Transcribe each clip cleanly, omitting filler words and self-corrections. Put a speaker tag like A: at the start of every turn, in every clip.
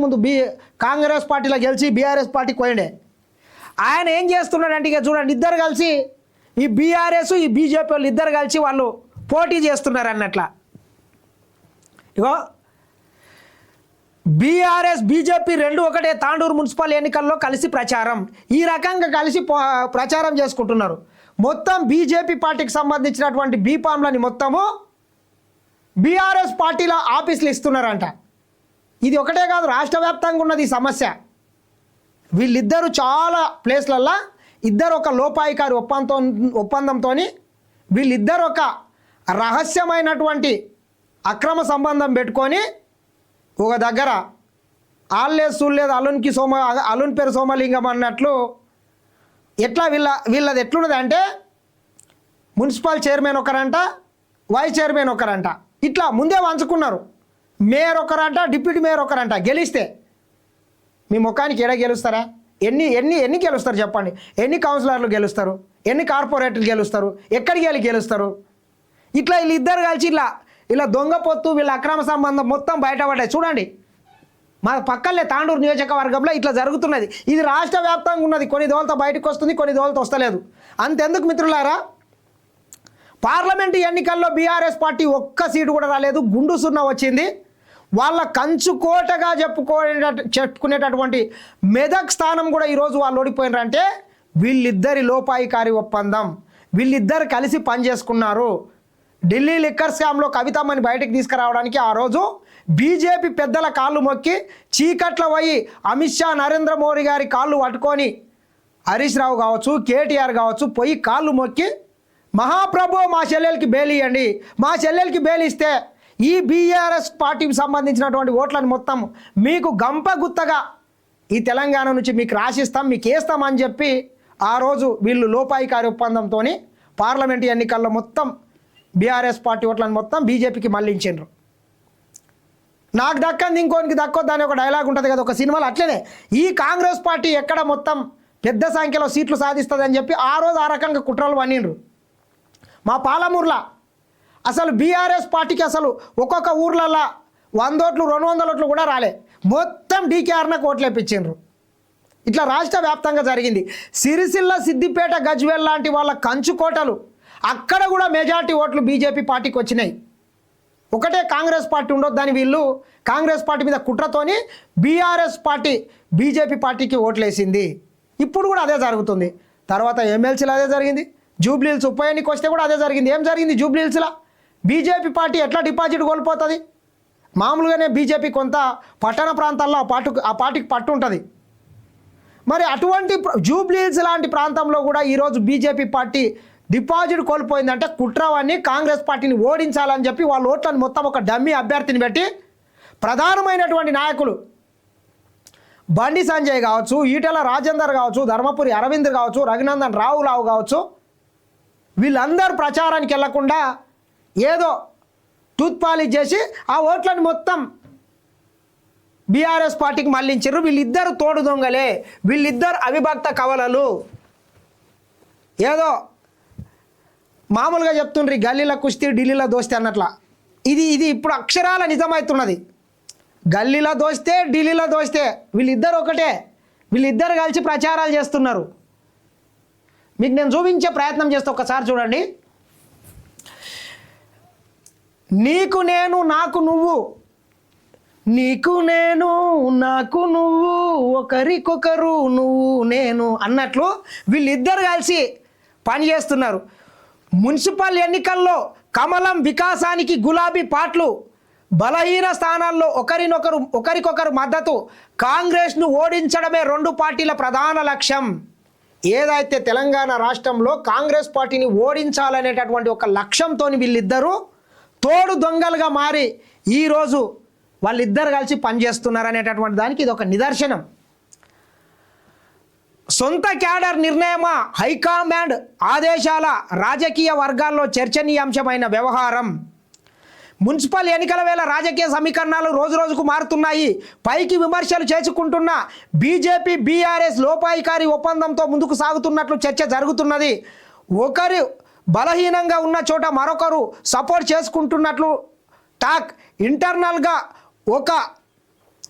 A: అంతకుముందు కాంగ్రెస్ పార్టీలో గెలిచి బీఆర్ఎస్ పార్టీకి పోయిండే. ఆయన ఏం చేస్తున్నాడంటే ఇక చూడండి, ఇద్దరు కలిసి ఈ బీఆర్ఎస్ ఈ బీజేపీ వాళ్ళు ఇద్దరు కలిసి వాళ్ళు పోటీ చేస్తున్నారు అన్నట్ల. ఇగో బీఆర్ఎస్ బీజేపీ రెండు ఒకటే తాండూరు మున్సిపల్ ఎన్నికల్లో కలిసి ప్రచారం, ఈ రకంగా కలిసి ప్రచారం చేసుకుంటున్నారు. మొత్తం బీజేపీ పార్టీకి సంబంధించినటువంటి బీఫామ్లని మొత్తము బీఆర్ఎస్ పార్టీల ఆఫీసులు ఇస్తున్నారంట. ఇది ఒకటే కాదు, రాష్ట్ర వ్యాప్తంగా ఉన్నది ఈ సమస్య. వీళ్ళిద్దరూ చాలా ప్లేస్లల్లో ఇద్దరు ఒక లోపాయికారి ఒప్పందంతో వీళ్ళిద్దరు ఒక రహస్యమైనటువంటి అక్రమ సంబంధం పెట్టుకొని ఒక దగ్గర ఆల్లేదు చూడలేదు అల్లుని పేరు సోమలింగం అన్నట్లు ఎట్లా వీళ్ళది ఎట్లున్నది అంటే మున్సిపల్ చైర్మన్ ఒకరంట, వైస్ చైర్మన్ ఒకరంట, ఇట్లా ముందే వంచుకున్నారు. మేయర్ ఒకరంట, డిప్యూటీ మేయర్ ఒకరంట. గెలిస్తే మీ ముఖానికి ఏడా గెలుస్తారా? ఎన్ని గెలుస్తారు చెప్పండి? ఎన్ని కౌన్సిలర్లు గెలుస్తారు? ఎన్ని కార్పొరేటర్లు గెలుస్తారు? ఎక్కడికి గెలుస్తారు? ఇట్లా వీళ్ళిద్దరు కలిసి ఇలా దొంగ పొత్తు వీళ్ళ అక్రమ సంబంధం మొత్తం బయటపడ్డాయి. చూడండి, మా పక్కనే తాండూరు నియోజకవర్గంలో ఇట్లా జరుగుతున్నది. ఇది రాష్ట్ర వ్యాప్తంగా ఉన్నది. కొన్ని దోలతో బయటకు వస్తుంది, కొన్ని దోలతో వస్తలేదు. అంతెందుకు మిత్రులారా, పార్లమెంటు ఎన్నికల్లో బీఆర్ఎస్ పార్టీ ఒక్క సీటు కూడా రాలేదు, గుండు సున్నా వచ్చింది. వాళ్ళ కంచుకోటగా చెప్పుకునేటటువంటి మెదక్ స్థానం కూడా ఈరోజు వాళ్ళు ఓడిపోయినారంటే వీళ్ళిద్దరి లోపాయికారి ఒప్పందం. వీళ్ళిద్దరు కలిసి పనిచేసుకున్నారు. ఢిల్లీ లిక్కర్ స్కామ్లో కవితమ్మని బయటకు తీసుకురావడానికి ఆ రోజు బీజేపీ పెద్దల కాళ్ళు మొక్కి చీకట్ల పోయి అమిత్ షా నరేంద్ర మోడీ గారి కాళ్ళు పట్టుకొని హరీష్ రావు కావచ్చు, కేటీఆర్ కావచ్చు, పోయి కాళ్ళు మొక్కి మహాప్రభు మా చెల్లెలకి బెయిల్ ఇవ్వండి, మా చెల్లెలకి బెయిల్ ఇస్తే ఈ బీఆర్ఎస్ పార్టీకి సంబంధించినటువంటి ఓట్లను మొత్తం మీకు గంపగుత్తగా ఈ తెలంగాణ నుంచి మీకు రాసిస్తాం, మీకు వేస్తామని చెప్పి ఆ రోజు వీళ్ళు లోపాయికారి ఒప్పందంతో పార్లమెంటు ఎన్నికల్లో మొత్తం బీఆర్ఎస్ పార్టీ ఓట్లను మొత్తం బీజేపీకి మళ్ళించారు. నాకు దక్కంది ఇంకోనికి దక్కొద్దు అని ఒక డైలాగ్ ఉంటుంది కదా ఒక సినిమాలో, అట్లనే ఈ కాంగ్రెస్ పార్టీ ఎక్కడ మొత్తం పెద్ద సంఖ్యలో సీట్లు సాధిస్తుంది అని చెప్పి ఆ రోజు ఆ రకంగా కుట్రలు పన్నిండ్రు. మా పాలమూరులో అసలు బీఆర్ఎస్ పార్టీకి అసలు ఒక్కొక్క ఊర్లలో 100 ఓట్లు 200 ఓట్లు కూడా రాలే, మొత్తం డీకేఆర్నకు ఓట్లు వేయించిండ్రు. ఇట్లా రాష్ట్ర వ్యాప్తంగా జరిగింది. సిరిసిల్ల, సిద్దిపేట, గజ్వేల్ లాంటి వాళ్ళ కంచుకోటలు అక్కడ కూడా మెజార్టీ ఓట్లు బీజేపీ పార్టీకి వచ్చినాయి. ఒకటే కాంగ్రెస్ పార్టీ ఉండొద్దని వీళ్ళు కాంగ్రెస్ పార్టీ మీద కుట్రతోని బీఆర్ఎస్ పార్టీ బీజేపీ పార్టీకి ఓట్లేసింది. ఇప్పుడు కూడా అదే జరుగుతుంది. తర్వాత ఎమ్మెల్సీలో అదే జరిగింది. జూబ్లీహిల్స్ ఉప ఎన్నిక వస్తే కూడా అదే జరిగింది. ఏం జరిగింది జూబ్లీహిల్స్లో? బీజేపీ పార్టీ ఎట్లా డిపాజిట్ కోల్పోతుంది? మామూలుగానే బీజేపీ కొంత పట్టణ ప్రాంతాల్లో ఆ పార్టీకి పట్టు ఉంటుంది. మరి అటువంటి జూబ్లీహిల్స్ లాంటి ప్రాంతంలో కూడా ఈరోజు బీజేపీ పార్టీ డిపాజిట్ కోల్పోయిందంటే కుట్రవాన్ని కాంగ్రెస్ పార్టీని ఓడించాలని చెప్పి వాళ్ళ ఓట్లను మొత్తం ఒక డమ్మీ అభ్యర్థిని పెట్టి ప్రధానమైనటువంటి నాయకులు బండి సంజయ్ కావచ్చు, ఈటెల రాజేందర్ కావచ్చు, ధర్మపురి అరవింద్ కావచ్చు, రఘునందన్ రావు కావచ్చు, వీళ్ళందరూ ప్రచారానికి వెళ్లకుండా ఏదో టూత్ పాలిష్ చేసి ఆ ఓట్లను మొత్తం బీఆర్ఎస్ పార్టీకి మళ్ళించారు. వీళ్ళిద్దరు తోడు దొంగలే, వీళ్ళిద్దరు అవిభక్త కవలలు. ఏదో మామూలుగా చెప్తుండ్రి గల్లీల కుస్తీ ఢిల్లీలో దోస్తే అన్నట్ల ఇది ఇప్పుడు అక్షరాల నిజమవుతున్నది. గల్లీలో దోస్తే ఢిల్లీలో దోస్తే వీళ్ళిద్దరు ఒకటే, వీళ్ళిద్దరు కలిసి ప్రచారాలు చేస్తున్నారు. మీకు నేను చూపించే ప్రయత్నం చేస్తే ఒకసారి చూడండి. నీకు నేను నాకు నువ్వు, నీకు నేను నాకు నువ్వు, ఒకరికొకరు నువ్వు నేను అన్నట్లు వీళ్ళిద్దరు కలిసి పనిచేస్తున్నారు. మున్సిపల్ ఎన్నికల్లో కమలం వికాసానికి గులాబీ పాటలు, బలహీన స్థానాల్లో ఒకరికొకరు మద్దతు, కాంగ్రెస్ను ఓడించడమే రెండు పార్టీల ప్రధాన లక్ష్యం. ఏదైతే తెలంగాణ రాష్ట్రంలో కాంగ్రెస్ పార్టీని ఓడించాలనేటటువంటి ఒక లక్ష్యంతో వీళ్ళిద్దరూ తోడు దొంగలుగా మారి ఈరోజు వాళ్ళిద్దరు కలిసి పనిచేస్తున్నారనేటటువంటి దానికి ఇది ఒక నిదర్శనం. సొంత క్యాడర్ నిర్ణయమా, హైకమాండ్ ఆదేశాల, రాజకీయ వర్గాల్లో చర్చనీయాంశమైన వ్యవహారం. మున్సిపల్ ఎన్నికల వేళ రాజకీయ సమీకరణాలు రోజురోజుకు మారుతున్నాయి. పైకి విమర్శలు చేసుకుంటున్న బీజేపీ బీఆర్ఎస్ లోపాయికారి ఒప్పందంతో ముందుకు సాగుతున్నట్లు చర్చ జరుగుతున్నది. ఒకరు బలహీనంగా ఉన్న చోట మరొకరు సపోర్ట్ చేసుకుంటున్నట్లు టాక్. ఇంటర్నల్గా ఒక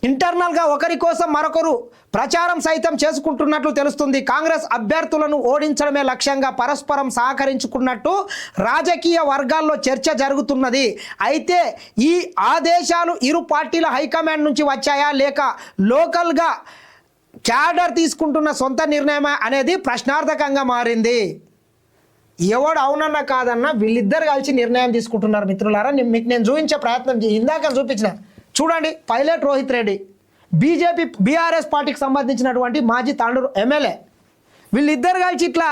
A: ఇంటర్నల్గా ఒకరి కోసం మరొకరు ప్రచారం సైతం చేసుకుంటున్నట్లు తెలుస్తుంది. కాంగ్రెస్ అభ్యర్థులను ఓడించడమే లక్ష్యంగా పరస్పరం సహకరించుకున్నట్టు రాజకీయ వర్గాల్లో చర్చ జరుగుతున్నది. అయితే ఈ ఆదేశాలు ఇరు పార్టీల హైకమాండ్ నుంచి వచ్చాయా లేక లోకల్గా క్యాడర్ తీసుకుంటున్న సొంత నిర్ణయమా అనేది ప్రశ్నార్థకంగా మారింది. ఎవడు అవునన్నా కాదన్నా వీళ్ళిద్దరు కలిసి నిర్ణయం తీసుకుంటున్నారు. మిత్రులారా, మీకు నేను చూపించే ప్రయత్నం ఇందాక చూపించిన చూడండి. పైలట్ రోహిత్ రెడ్డి బీఆర్ఎస్ పార్టీకి సంబంధించినటువంటి మాజీ తాండూరు ఎమ్మెల్యే, వీళ్ళిద్దరు కలిసి ఇట్లా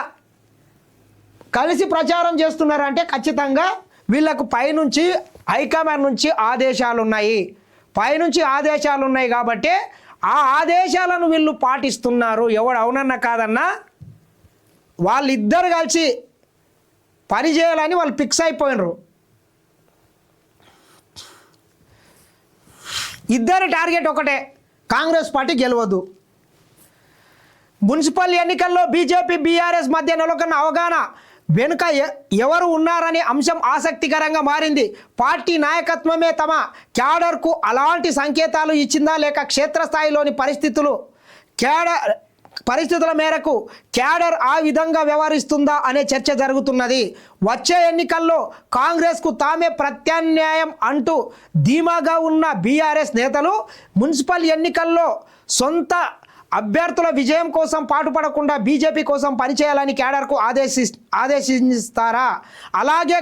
A: కలిసి ప్రచారం చేస్తున్నారంటే ఖచ్చితంగా వీళ్ళకు పైనుంచి హైకమాండ్ నుంచి ఆదేశాలు ఉన్నాయి. పైనుంచి ఆదేశాలు ఉన్నాయి కాబట్టి ఆ ఆదేశాలను వీళ్ళు పాటిస్తున్నారు. ఎవడు అవునన్నా కాదన్నా వాళ్ళిద్దరు కలిసి పని చేయాలని వాళ్ళు ఫిక్స్ అయిపోయినరు. ఇద్దరి టార్గెట్ ఒకటే, కాంగ్రెస్ పార్టీ గెలవద్దు. మున్సిపల్ ఎన్నికల్లో బీజేపీ బీఆర్ఎస్ మధ్య నెలకొన్న అవగాహన వెనుక ఎవరు ఉన్నారనే అంశం ఆసక్తికరంగా మారింది. పార్టీ నాయకత్వమే తమ క్యాడర్కు అలాంటి సంకేతాలు ఇచ్చిందా లేక క్షేత్రస్థాయిలోని పరిస్థితుల మేరకు క్యాడర్ ఆ విధంగా వ్యవహరిస్తుందా అనే చర్చ జరుగుతున్నది. వచ్చే ఎన్నికల్లో కాంగ్రెస్కు తామే ప్రత్యామ్నాయం అంటూ ధీమాగా ఉన్న బీఆర్ఎస్ నేతలు మున్సిపల్ ఎన్నికల్లో సొంత అభ్యర్థుల విజయం కోసం పాటుపడకుండా బీజేపీ కోసం పనిచేయాలని క్యాడర్కు ఆదేశిస్తారా? అలాగే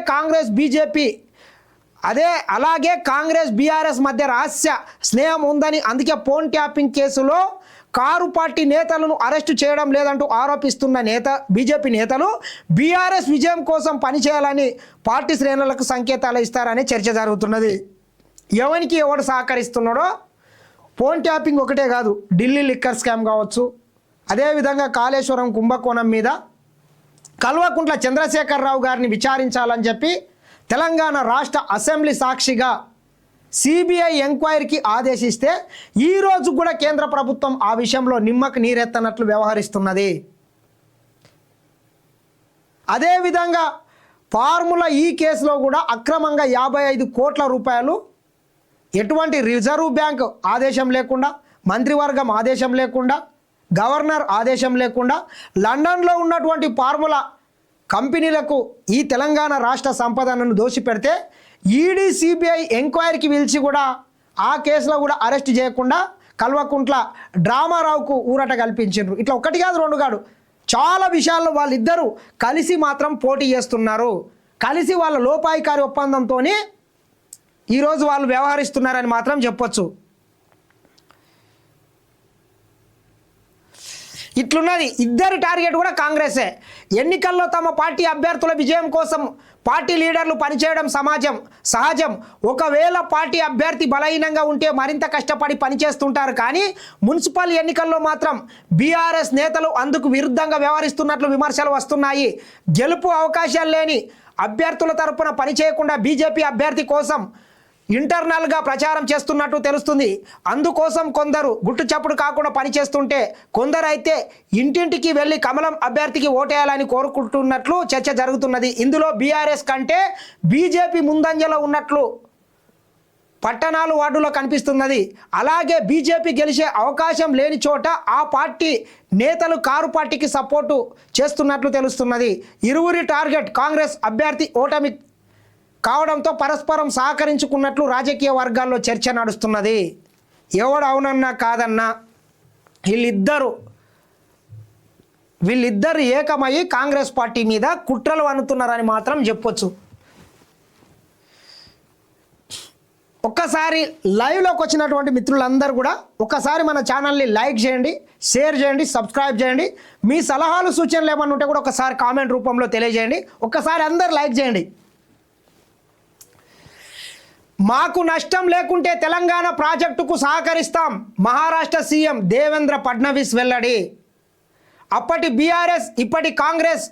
A: కాంగ్రెస్ బీఆర్ఎస్ మధ్య రహస్య స్నేహం ఉందని, అందుకే ఫోన్ ట్యాపింగ్ కేసులో కారు పార్టీ నేతలను అరెస్టు చేయడం లేదంటూ ఆరోపిస్తున్న బీజేపీ నేతలు బీఆర్ఎస్ విజయం కోసం పనిచేయాలని పార్టీ శ్రేణులకు సంకేతాలు ఇస్తారనే చర్చ జరుగుతున్నది. ఎవడు సహకరిస్తున్నాడో ఫోన్ ట్యాపింగ్ ఒకటే కాదు, ఢిల్లీ లిక్కర్ స్కామ్ కావచ్చు, అదేవిధంగా కాళేశ్వరం కుంభకోణం మీద కల్వకుంట్ల చంద్రశేఖరరావు గారిని విచారించాలని చెప్పి తెలంగాణ రాష్ట్ర అసెంబ్లీ సాక్షిగా సిబిఐ ఎంక్వైరీకి ఆదేశిస్తే ఈరోజు కూడా కేంద్ర ప్రభుత్వం ఆ విషయంలో నిమ్మకు నీరెత్తనట్లు వ్యవహరిస్తున్నది. అదేవిధంగా ఫార్ములా ఈ కేసులో కూడా అక్రమంగా 55 కోట్ల రూపాయలు ఎటువంటి రిజర్వ్ బ్యాంక్ ఆదేశం లేకుండా, మంత్రివర్గం ఆదేశం లేకుండా, గవర్నర్ ఆదేశం లేకుండా లండన్లో ఉన్నటువంటి ఫార్ములా కంపెనీలకు ఈ తెలంగాణ రాష్ట్ర సంపదను దోషిపెడితే ఈడీ సిబిఐ ఎంక్వైరీకి పిలిచి కూడా ఆ కేసులో కూడా అరెస్ట్ చేయకుండా కల్వకుంట్ల డ్రామారావుకు ఊరట కల్పించారు. ఇట్లా ఒకటి కాదు రెండు కాదు, చాలా విషయాల్లో వాళ్ళిద్దరూ కలిసి మాత్రం పోటీ చేస్తున్నారు. కలిసి వాళ్ళ లోపాయికారి ఒప్పందంతో ఈరోజు వాళ్ళు వ్యవహరిస్తున్నారని మాత్రం చెప్పొచ్చు. ఇట్లున్నది. ఇద్దరి టార్గెట్ కూడా కాంగ్రెసే. ఎన్నికల్లో తమ పార్టీ అభ్యర్థుల విజయం కోసం పార్టీ లీడర్లు పనిచేయడం సహజం. ఒకవేళ పార్టీ అభ్యర్థి బలహీనంగా ఉంటే మరింత కష్టపడి పనిచేస్తుంటారు. కానీ మున్సిపల్ ఎన్నికల్లో మాత్రం బీఆర్ఎస్ నేతలు అందుకు విరుద్ధంగా వ్యవహరిస్తున్నట్లు విమర్శలు వస్తున్నాయి. గెలుపు అవకాశాలు లేని అభ్యర్థుల తరపున పనిచేయకుండా బీజేపీ అభ్యర్థి కోసం ఇంటర్నల్గా ప్రచారం చేస్తున్నట్టు తెలుస్తుంది. అందుకోసం కొందరు గుట్టుచప్పుడు కాకుండా పనిచేస్తుంటే కొందరైతే ఇంటింటికి వెళ్ళి కమలం అభ్యర్థికి ఓటేయాలని కోరుకుంటున్నట్లు చర్చ జరుగుతున్నది. ఇందులో బీఆర్ఎస్ కంటే బీజేపీ ముందంజలో ఉన్నట్లు పట్టణాలు వార్డులో కనిపిస్తున్నది. అలాగే బీజేపీ గెలిచే అవకాశం లేని చోట ఆ పార్టీ నేతలు కారు పార్టీకి సపోర్టు చేస్తున్నట్లు తెలుస్తున్నది. ఇరువురి టార్గెట్ కాంగ్రెస్ అభ్యర్థి ఓటమి కావడంతో పరస్పరం సహకరించుకున్నట్లు రాజకీయ వర్గాల్లో చర్చ నడుస్తున్నది. ఎవడు అవునన్నా కాదన్నా వీళ్ళిద్దరు ఏకమయ్యి కాంగ్రెస్ పార్టీ మీద కుట్రలు అనుతున్నారని మాత్రం చెప్పొచ్చు. ఒక్కసారి లైవ్లోకి వచ్చినటువంటి మిత్రులందరూ కూడా ఒక్కసారి మన ఛానల్ని లైక్ చేయండి, షేర్ చేయండి, సబ్స్క్రైబ్ చేయండి. మీ సలహాలు సూచనలు ఏమన్నా ఉంటే కూడా ఒకసారి కామెంట్ రూపంలో తెలియజేయండి. ఒక్కసారి అందరు లైక్ చేయండి. మాకు నష్టం లేకుంటే తెలంగాణ ప్రాజెక్టుకు సహకరిస్తాం, మహారాష్ట్ర సీఎం దేవేంద్ర ఫడ్నవీస్ వెల్లడి. అప్పటి బీఆర్ఎస్ ఇప్పటి కాంగ్రెస్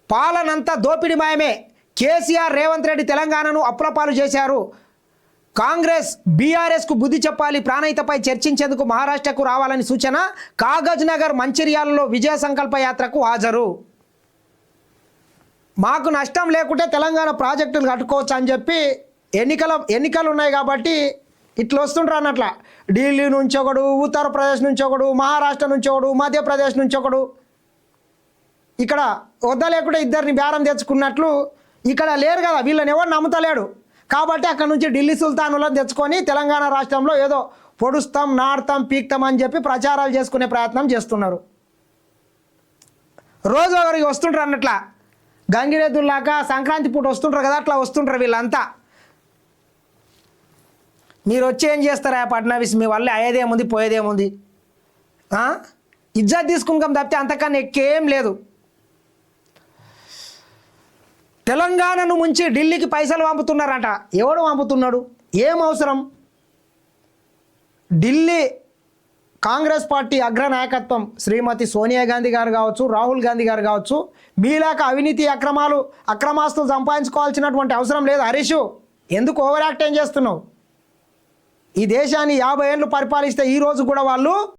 A: పాలనంతా దోపిడిమయమే. కేసీఆర్ రేవంత్ రెడ్డి తెలంగాణను అప్పులపాలు చేశారు. కాంగ్రెస్ బీఆర్ఎస్కు బుద్ధి చెప్పాలి, ప్రాణహితపై చర్చించేందుకు మహారాష్ట్రకు రావాలని సూచన. కాగజ్ నగర్ మంచిర్యాలలో విజయ సంకల్ప యాత్రకు హాజరు. మాకు నష్టం లేకుంటే తెలంగాణ ప్రాజెక్టులు కట్టుకోవచ్చు అని చెప్పి ఎన్నికలు ఉన్నాయి కాబట్టి ఇట్లా వస్తుంటారు అన్నట్ల. ఢిల్లీ నుంచి ఒకడు, ఉత్తరప్రదేశ్ నుంచి ఒకడు, మహారాష్ట్ర నుంచి ఒకడు, మధ్యప్రదేశ్ నుంచి ఒకడు. ఇక్కడ వద్ద లేకుండా ఇద్దరిని బేరం తెచ్చుకున్నట్లు ఇక్కడ లేరు కదా, వీళ్ళని ఎవరు నమ్ముతలేడు. కాబట్టి అక్కడ నుంచి ఢిల్లీ సుల్తానులను తెచ్చుకొని తెలంగాణ రాష్ట్రంలో ఏదో పొడుస్తాం, నాడతాం, పీక్తాం అని చెప్పి ప్రచారాలు చేసుకునే ప్రయత్నం చేస్తున్నారు. రోజు ఒకరికి వస్తుంటారు అన్నట్ల. గంగిరెద్దుల్లాగా సంక్రాంతి పూట వస్తుంటారు కదా, అట్లా వస్తుంటారు వీళ్ళంతా. మీరు వచ్చి ఏం చేస్తారా ఫడ్నవీస్, మీ వల్ల అయ్యేదేముంది పోయేదేముంది? ఇజ్జత్ తీసుకున్నాం తప్పితే అంతకన్నా ఎక్కేం లేదు. తెలంగాణను ముంచి ఢిల్లీకి పైసలు పంపుతున్నారంట. ఎవడు పంపుతున్నాడు? ఏం అవసరం? ఢిల్లీ కాంగ్రెస్ పార్టీ అగ్రనాయకత్వం శ్రీమతి సోనియా గాంధీ గారు కావచ్చు, రాహుల్ గాంధీ గారు కావచ్చు, మీలాక అవినీతి అక్రమాస్తులు సంపాదించుకోవాల్సినటువంటి అవసరం లేదు. హరీష్, ఎందుకు ఓవర్ యాక్ట్ ఏం చేస్తున్నావు? ఈ దేశాన్ని 50 ఏళ్ళు పరిపాలిస్తే ఈ రోజు కూడా వాళ్ళు